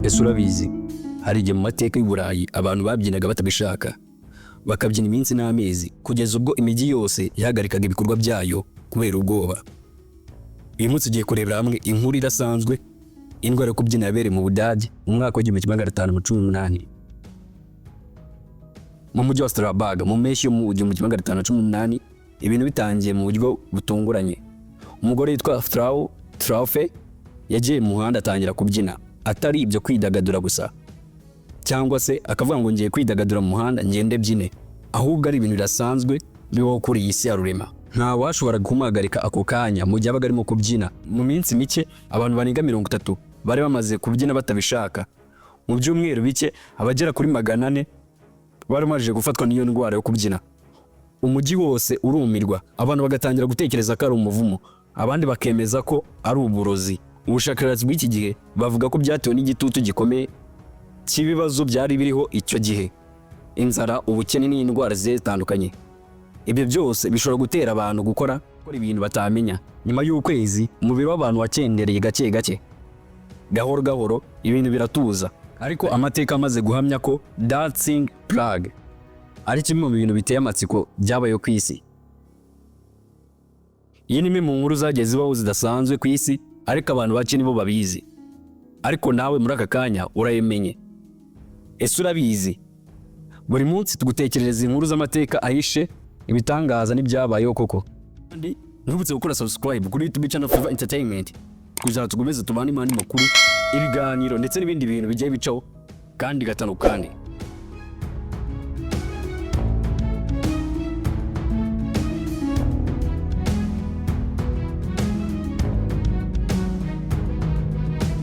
Ese urabizi hari igihe mu mateka y'u Burayi abantu babyinaga batabishaka, bakabyina iminsi n'amezi kugeza ubwo imijyi yose yahagarikaga ibikorwa byayo kubera ubwoba. Uyu munsi ugiye kurebera hamwe inkuru idasanzwe, indwara yo kubyina yabereye mu Budage mu mwaka wa 1518 mu mujyi wa Strasbourg mu mpeshyi yo mu 1518. Ibintu bitangiye mu buryo butunguranye. Umugore yitwa Traufe yagiye mu muhanda atangira kubyina, atari ibyo kwidagadura gusa cyangwa se akavuga ngo ngiye kwidagadura mu muhanda ngende byine, ahubwo ari ibintu birasanzwe bibaho kuri iyi si ya rurema. Nta washobora kumuhagarika ako kanya mu gihe abaga arimo kubyina. Mu minsi mike abantu barenga 30 bari bamaze kubyina batabishaka. Mu byumweru bike abagera kuri 400 bari bamaze gufatwa n'iyo ndwara yo kubyina. Umujyi wose urumirwa, abantu bagatangira gutekereza ko ari umuvumo, abandi bakemeza ko ari uburozi. Ubushakashatsi bw'iki gihe bavuga ko byatewe n'igitutu gikomeye cy'ibibazo byari biriho icyo gihe: inzara, ubukene n'indwara zitandukanye. Ibyo byose bishobora gutera abantu gukora ibintu batamenya. Nyuma y'ukwezi umubiri w'abantu wakendereye gake gake, gahoro gahoro ibintu biratuza. Ariko amateka amaze guhamya ko dancing plague ari kimwe mu bintu biteye amatsiko byabaye ku isi. Iyi ni imwe mu nkuru zagiye zibaho zidasanzwe ku isi, ariko abantu bake nibo babizi. Ariko nawe muri aka kanya urayemenye. Ese urabizi? Buri munsi tugutekerereza inkuru z'amateka ahishe, ibitangaza n'ibyabayeho koko. Kandi ntubutse gukora subscribe kuri YouTube channel Fever Entertainment kugira tugomeze tubane imana makuru, ibiganiro ndetse n'ibindi bintu bigiye bicaho kandi gatandukanye.